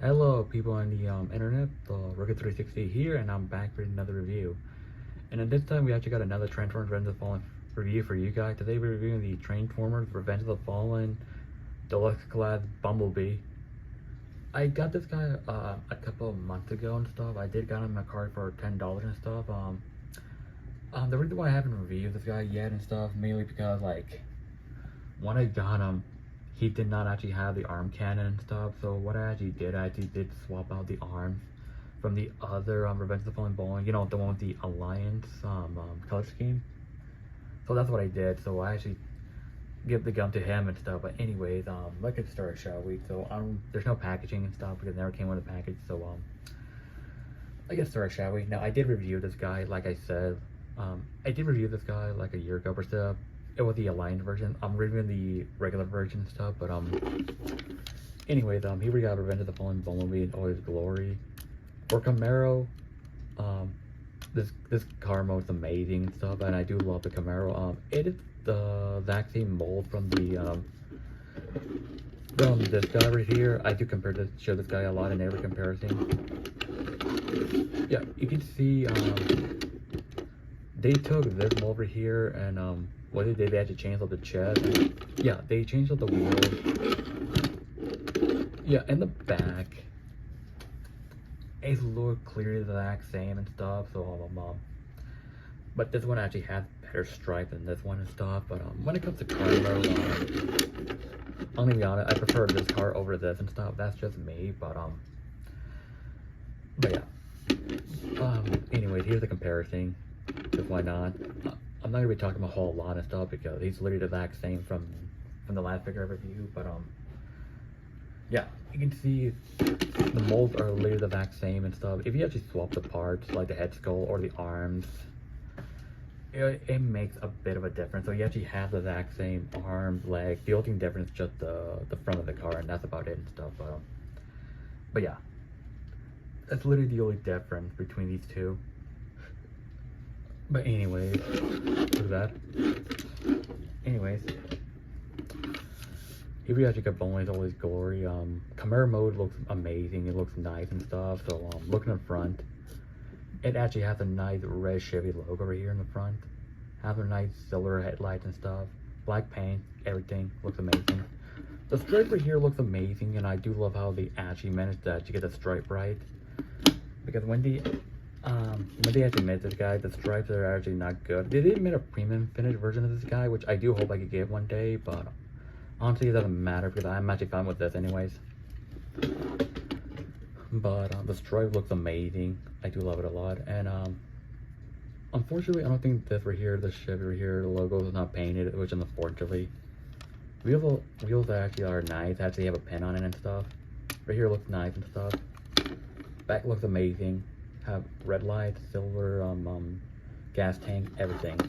Hello people on the internet, Rocket360 here, and I'm back with another review. And at this time we actually got another Transformers Revenge of the Fallen review for you guys. Today we're reviewing the Transformers Revenge of the Fallen Deluxe Class Bumblebee. I got this guy a couple of months ago and stuff. I did got him in my cart for $10 and stuff. The reason why I haven't reviewed this guy yet and stuff, mainly because like when I got him, he did not actually have the arm cannon and stuff. So what I actually did swap out the arms from the other Revenge of the Fallen Bowling, you know, the one with the Alliance color scheme. So that's what I did. So I actually give the gun to him and stuff. But anyways, let's get started, shall we? So there's no packaging and stuff because it never came with a package. So let's get started, shall we? Now I did review this guy, like I said. I did review this guy like a year ago or so. It was the Alliance version. I'm reviewing the regular version and stuff, but anyways, here we got Revenge of the Fallen Bumblebee in all his glory. For Camaro, this car mode is amazing and stuff, and I do love the Camaro. It is the exact same mold from this guy right here. I do show this guy a lot in every comparison. Yeah, you can see they took this mold over here and what they did, they actually changed up the chest. Yeah, they changed up the wheels. Yeah, in the back, it looked clearly the exact same and stuff. So but this one actually has better stripe than this one and stuff. But when it comes to car mode, I'm gonna be honest, I prefer this car over this and stuff. That's just me. But yeah. Anyway, here's the comparison. Just why not? I'm not gonna be talking about a whole lot of stuff because he's literally the exact same from the last figure I reviewed. But yeah, you can see the molds are literally the exact same and stuff. If you actually swap the parts, like the head skull or the arms, it makes a bit of a difference. So you actually have the exact same arms, legs. The only thing different is just the front of the car, and that's about it and stuff. But yeah, that's literally the only difference between these two. But anyways, look at that. Anyways, here we actually got Bowling's all his glory. Camaro mode looks amazing. It looks nice and stuff. So looking in front, it actually has a nice red Chevy logo over here in the front. Has a nice silver headlights and stuff. Black paint, everything looks amazing. The stripe right here looks amazing, and I do love how they actually managed to get the stripe right. Because when they actually made this guy, the stripes are actually not good. They did make a premium finish version of this guy, which I do hope I could get one day, but honestly it doesn't matter because I'm actually fine with this anyways. But the stripe looks amazing. I do love it a lot. And unfortunately I don't think this right here, the Chevy right here, the logo is not painted, which unfortunately. Wheels actually are nice, actually have a pin on it and stuff. Right here looks nice and stuff. Back looks amazing. Have red lights, silver gas tank, everything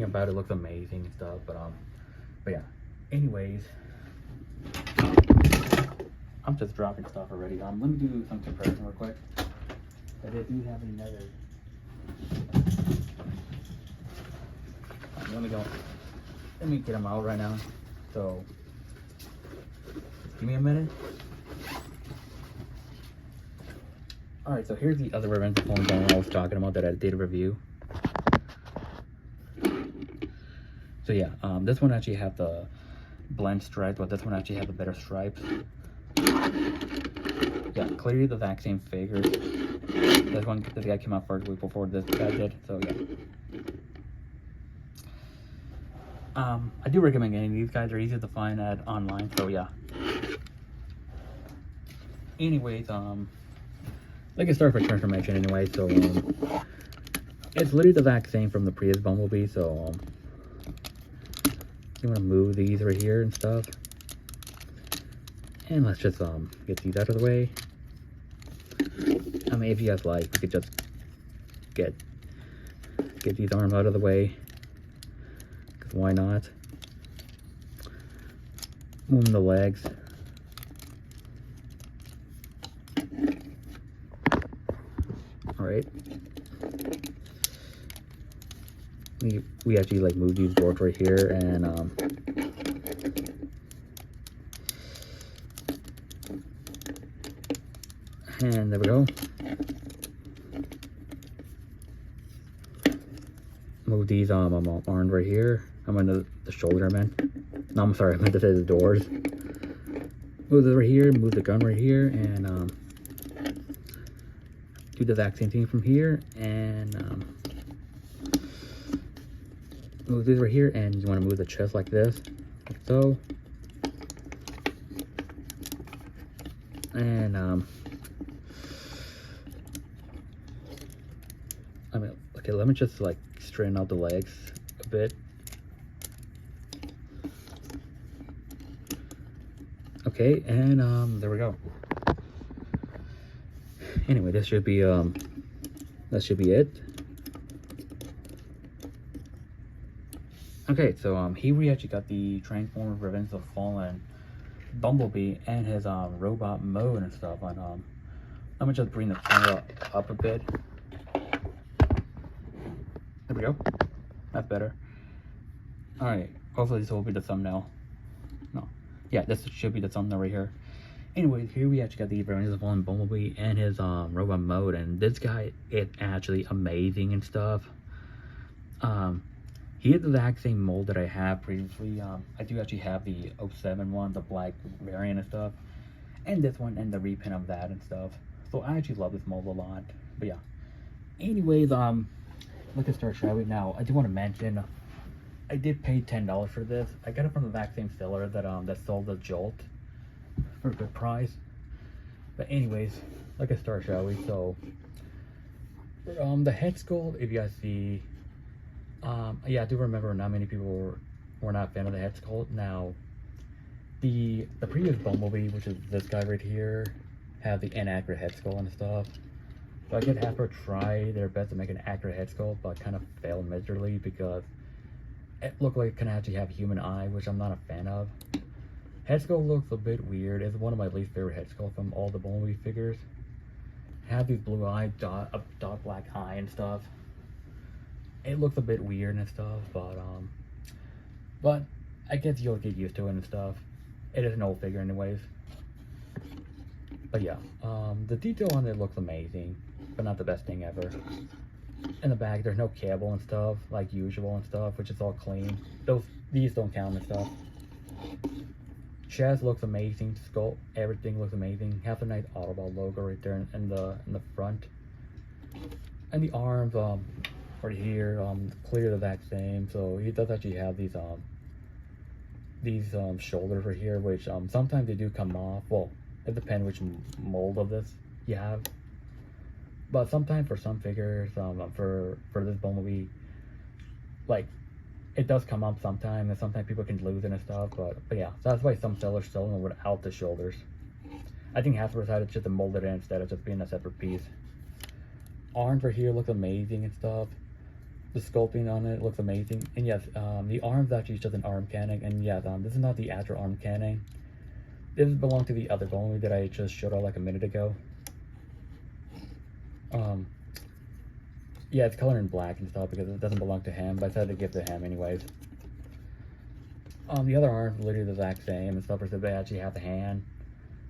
about it looks amazing and stuff. But yeah, anyways, I'm just dropping stuff already. Let me do some comparison real quick. I do have another. Let me get them out right now. So give me a minute. Alright, so here's the other Revenge of the Fallen Bowling I was talking about that I did review. So yeah, this one actually have the blend stripes, but this one actually have the better stripes. Yeah, clearly the exact same figures. This guy came out first week before this guy did, so yeah. I do recommend getting these guys. They're easy to find online, so yeah. Anyways, let's get started for transformation anyway. So it's literally the exact same from the previous Bumblebee. So you want to move these right here and stuff, and let's just get these out of the way. I mean, if you guys like, we could just get these arms out of the way, because why not? Move the legs. Alright. We actually like move these boards right here and And there we go. Move these arms right here. I'm on the shoulder, man. No, I'm sorry, I meant to say the doors. Move this right here, move the gun right here, and do the exact same thing from here, and move this right here, and you want to move the chest like this, like so. And I mean, okay, let me just like straighten out the legs a bit. Okay, and there we go. Anyway, that should be it. Okay, so here we actually got the Transformer Revenge of the Fallen Bumblebee and his robot mode and stuff. And let me just bring the camera up a bit. There we go. That's better. All right. Hopefully this will be the thumbnail. No. Yeah, this should be the thumbnail right here. Anyway, here we actually got the Revenge of the Fallen Bumblebee and his robot mode, and this guy is actually amazing and stuff. He is the exact same mold that I have previously. I do actually have the 07 one, the black variant and stuff, and this one and the reprint of that and stuff. So I actually love this mold a lot. But yeah. Anyways, let's start, shall we? Now, I do want to mention, I did pay $10 for this. I got it from the exact same seller that sold the Jolt for a good price. But anyways, let's start, shall we? So, the head sculpt, if you guys see, yeah, I do remember not many people were not a fan of the head sculpt. Now, the previous Bumblebee, which is this guy right here, had the inaccurate head sculpt and stuff. So I did have to try their best to make an accurate head sculpt, but kind of failed miserably because it looked like it can actually have a human eye, which I'm not a fan of. Head sculpt looks a bit weird. It's one of my least favorite head sculpts from all the Bumblebee figures. Have these blue eye, dot black eye and stuff. It looks a bit weird and stuff, but I guess you'll get used to it and stuff. It is an old figure anyways. But yeah, the detail on it looks amazing, but not the best thing ever. In the back, there's no cable and stuff like usual and stuff, which is all clean. These don't count and stuff. Chest looks amazing. Sculpt, everything looks amazing. Have a nice Autobot logo right there in the front, and the arms right here clear the exact same. So he does actually have these shoulders right here, which sometimes they do come off. Well, it depends which mold of this you have. But sometimes for some figures, for this Bumblebee, like, it does come up sometimes, and sometimes people can lose it and stuff. But yeah, so that's why some sellers sell them without the shoulders. I think Hasbro decided just to mold it in instead of just being a separate piece. Arms right here look amazing and stuff. The sculpting on it looks amazing. And yes, the arm's actually just an arm cannon. And yes, this is not the actual arm cannon. This belongs to the other Bumblebee that I just showed off like a minute ago. Yeah, it's colored in black and stuff because it doesn't belong to him, but I decided to give it to him anyways. The other arms are literally the exact same and stuff, but they actually have the hand.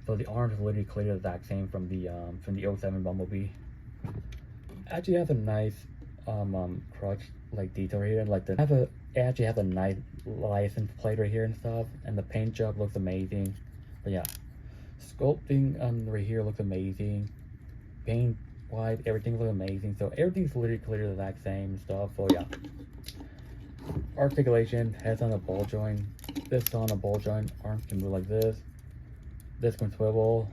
So the arms are literally clearly the exact same from the 07 Bumblebee. Actually has a nice crutch like detail right here, like it actually has a nice license plate right here and stuff, and the paint job looks amazing. But yeah, sculpting right here looks amazing. Paint wise, everything looks amazing. So everything's literally clear the exact same and stuff. So yeah, articulation, head's on a ball joint, this on a ball joint, arms can move like this can swivel,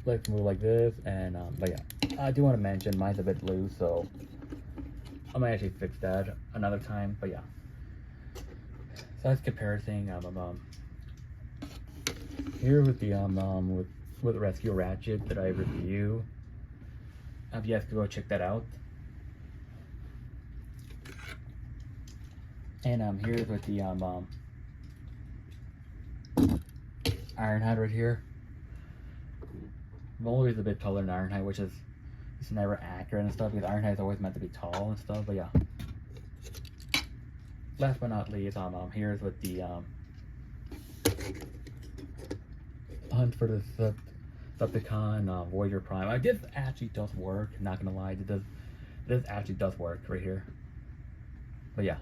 legs can move like this, and but yeah, I do want to mention mine's a bit loose, so I might actually fix that another time. But yeah, size comparison, here with the with Rescue Ratchet that I review. You guys can go check that out. And here's with the Ironhide right here. Bumblebee is a bit taller than Ironhide, which is it's never accurate and stuff because Ironhide is always meant to be tall and stuff. But yeah. Last but not least, here's with the Hunt for the Voyager Prime. This actually does work, not gonna lie, this actually does work right here. But yeah.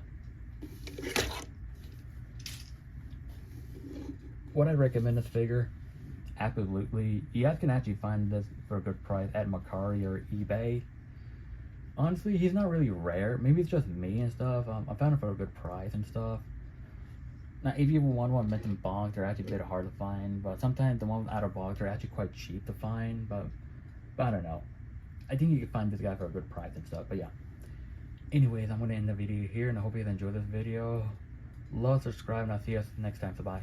Would I recommend this figure? Absolutely. You guys can actually find this for a good price at Mercari or eBay. Honestly, he's not really rare. Maybe it's just me and stuff. I found him for a good price and stuff. Now, if you want one meant in box, they're actually a bit hard to find. But sometimes the ones out of box are actually quite cheap to find. But I don't know. I think you can find this guy for a good price and stuff. But yeah. Anyways, I'm going to end the video here. And I hope you guys enjoyed this video. Love, subscribe, and I'll see you next time. So bye.